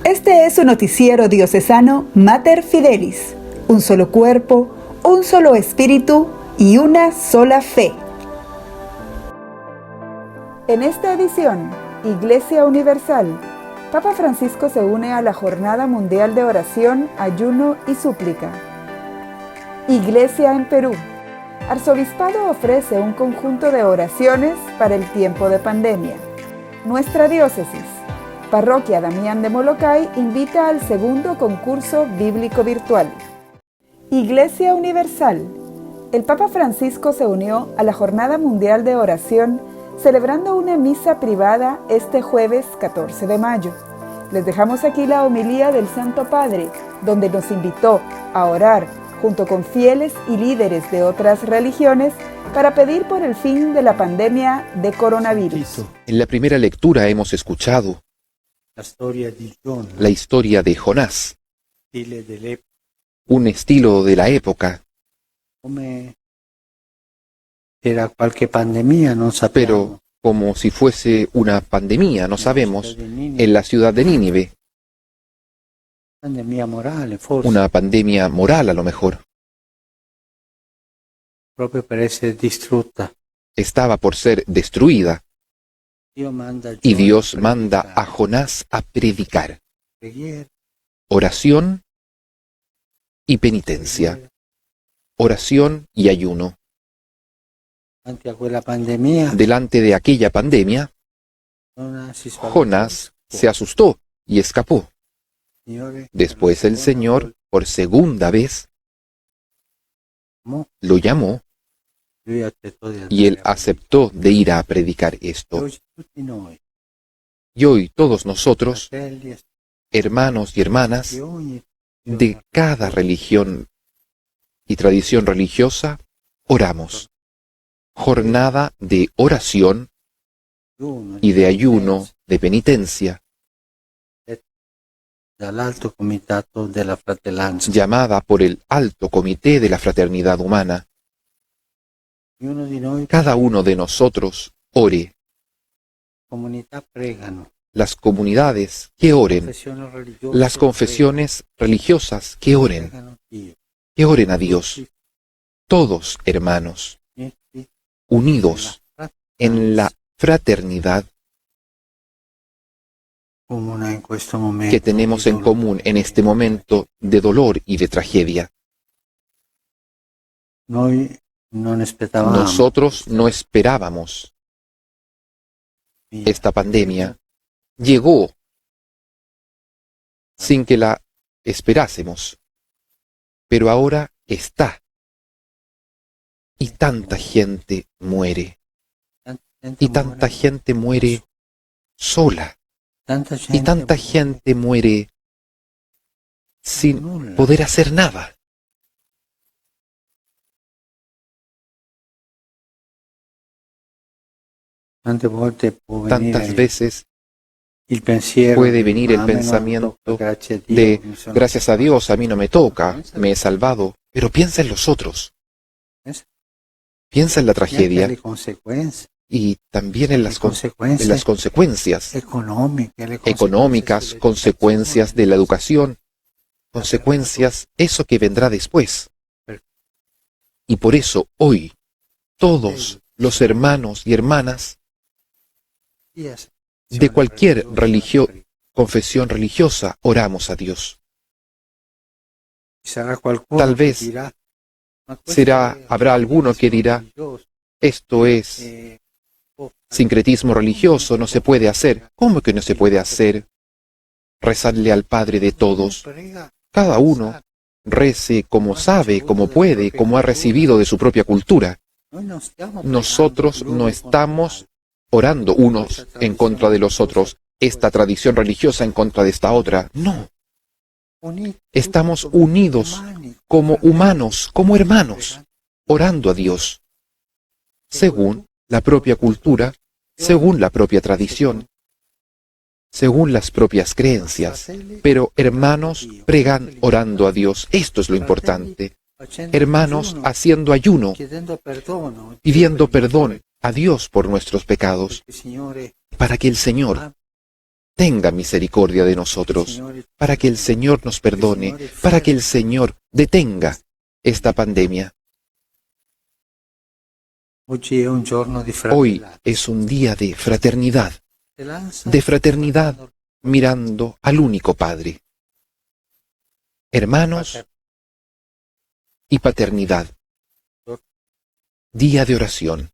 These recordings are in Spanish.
Este es su noticiero diocesano Mater Fidelis, un solo cuerpo, un solo espíritu y una sola fe. En esta edición, Iglesia Universal, Papa Francisco se une a la Jornada Mundial de Oración, Ayuno y Súplica. Iglesia en Perú. Arzobispado ofrece un conjunto de oraciones para el tiempo de pandemia. Nuestra diócesis, Parroquia Damián de Molokai, invita al segundo concurso bíblico virtual. Iglesia Universal. El Papa Francisco se unió a la Jornada Mundial de Oración, celebrando una misa privada este jueves 14 de mayo. Les dejamos aquí la homilía del Santo Padre, donde nos invitó a orar junto con fieles y líderes de otras religiones para pedir por el fin de la pandemia de coronavirus. En la primera lectura hemos escuchado la historia de Jonás, un estilo de la época, pero como si fuese una pandemia, no sabemos, en la ciudad de Nínive. Una pandemia moral a lo mejor. Estaba por ser destruida. Y Dios manda a Jonás a predicar. Oración y penitencia. Oración y ayuno. Delante de aquella pandemia, Jonás se asustó y escapó. Después el Señor, por segunda vez, lo llamó y él aceptó de ir a predicar esto. Y hoy todos nosotros, hermanos y hermanas de cada religión y tradición religiosa, oramos. Jornada de oración y de ayuno, de penitencia, llamada por el Alto Comité de la Fraternidad Humana. Cada uno de nosotros ore. Las comunidades que oren, las confesiones religiosas que oren a Dios. Todos hermanos, unidos en la fraternidad que tenemos en común en este momento de dolor y de tragedia. Nosotros no esperábamos esta pandemia. Llegó sin que la esperásemos, pero ahora está. Y tanta gente muere. Y tanta gente muere sola. Y tanta gente muere sin poder hacer nada. Tantas veces puede venir el pensamiento de gracias a Dios, a mí no me toca, me he salvado, pero piensa en los otros. Piensa en la tragedia y también en las consecuencias económicas, consecuencias de la educación, consecuencias, eso que vendrá después. Y por eso hoy, todos los hermanos y hermanas de cualquier confesión religiosa, oramos a Dios. Tal vez habrá alguno que dirá, esto es sincretismo religioso, no se puede hacer. ¿Cómo que no se puede hacer? Rezarle al Padre de todos. Cada uno rece como sabe, como puede, como ha recibido de su propia cultura. Nosotros no estamos orando unos en contra de los otros, esta tradición religiosa en contra de esta otra. No. Estamos unidos como humanos, como hermanos, orando a Dios, según la propia cultura, según la propia tradición, según las propias creencias. Pero hermanos pregan orando a Dios. Esto es lo importante. Hermanos haciendo ayuno, pidiendo perdón a Dios por nuestros pecados, para que el Señor tenga misericordia de nosotros, para que el Señor nos perdone, para que el Señor detenga esta pandemia. Hoy es un día de fraternidad mirando al único Padre. Hermanos y paternidad. Día de oración.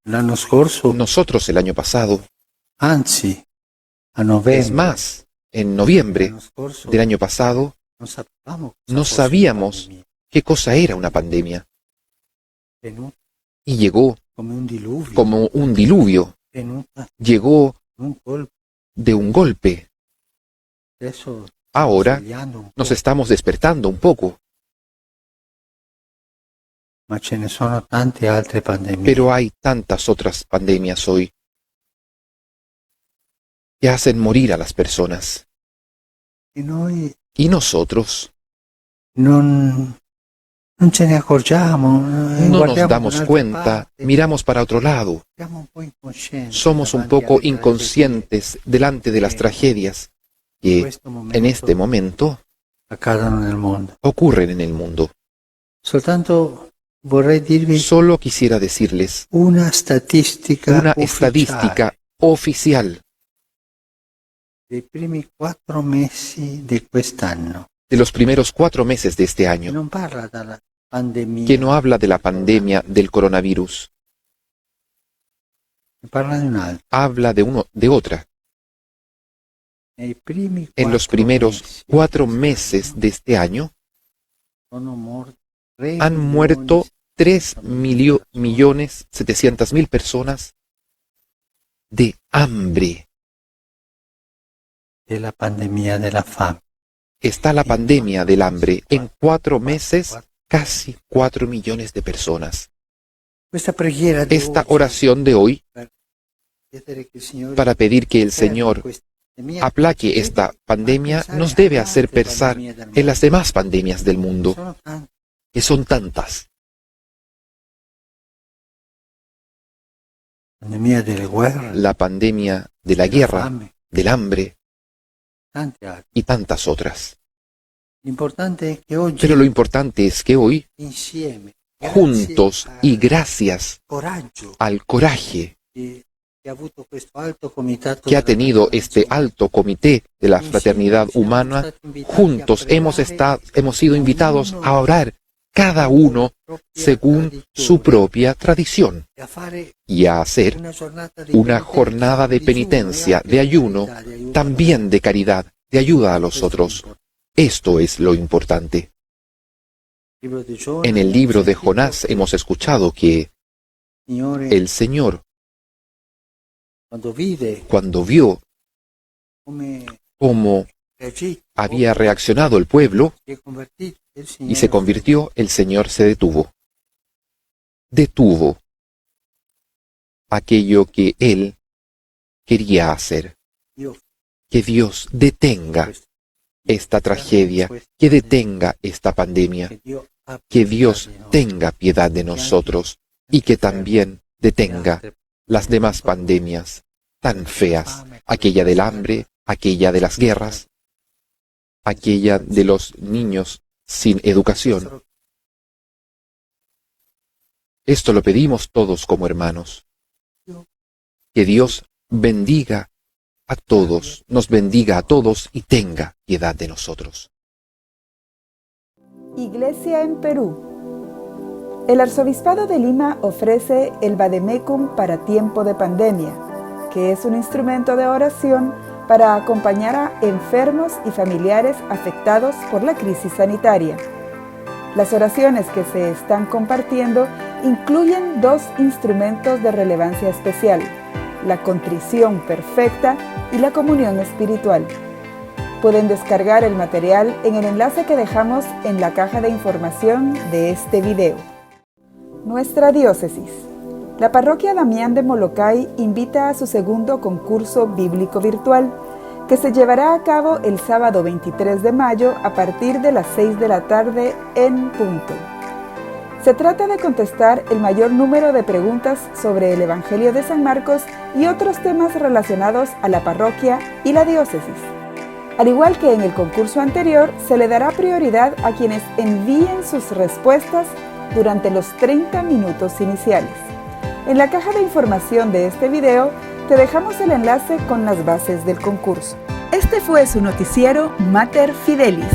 Nosotros el año pasado, es más, en noviembre del año pasado, no sabíamos qué cosa era una pandemia. Y llegó como un diluvio, llegó de un golpe. Ahora nos estamos despertando un poco. Pero hay tantas otras pandemias hoy que hacen morir a las personas. Y nosotros no nos damos cuenta, miramos para otro lado. Somos un poco inconscientes delante de las tragedias que en este momento ocurren en el mundo. Solo quisiera decirles una estadística oficial de los primeros 4 meses de este año, que no habla de la pandemia del coronavirus, habla de otra. En los primeros 4 meses de este año han muerto 3.700.000 personas de hambre. De la pandemia de la fame. Está la pandemia del hambre. En 4 meses, casi 4 millones de personas. Esta oración de hoy, para pedir que el Señor aplaque esta pandemia, nos debe hacer pensar en las demás pandemias del mundo, que son tantas. La pandemia de la guerra, del hambre y tantas otras. Pero lo importante es que hoy, juntos y gracias al coraje que ha tenido este alto comité de la fraternidad humana, juntos hemos sido invitados a orar cada uno según su propia tradición y a hacer una jornada de penitencia, de ayuno, también de caridad, de ayuda a los otros. Esto es lo importante. En el libro de Jonás hemos escuchado que el Señor, cuando vio cómo había reaccionado el pueblo y se convirtió, el Señor se detuvo. Detuvo aquello que Él quería hacer. Que Dios detenga esta tragedia, que detenga esta pandemia, que Dios tenga piedad de nosotros y que también detenga las demás pandemias tan feas, aquella del hambre, aquella de las guerras, aquella de los niños sin educación. Esto lo pedimos todos como hermanos. Que Dios bendiga a todos, nos bendiga a todos y tenga piedad de nosotros. Iglesia en Perú. El Arzobispado de Lima ofrece el Vademecum para tiempo de pandemia, que es un instrumento de oración para acompañar a enfermos y familiares afectados por la crisis sanitaria. Las oraciones que se están compartiendo incluyen 2 instrumentos de relevancia especial: la contrición perfecta y la comunión espiritual. Pueden descargar el material en el enlace que dejamos en la caja de información de este video. Nuestra diócesis. La parroquia Damián de Molocay invita a su segundo concurso bíblico virtual, que se llevará a cabo el sábado 23 de mayo a partir de las 6 de la tarde en punto. Se trata de contestar el mayor número de preguntas sobre el Evangelio de San Marcos y otros temas relacionados a la parroquia y la diócesis. Al igual que en el concurso anterior, se le dará prioridad a quienes envíen sus respuestas durante los 30 minutos iniciales. En la caja de información de este video te dejamos el enlace con las bases del concurso. Este fue su noticiero Mater Fidelis.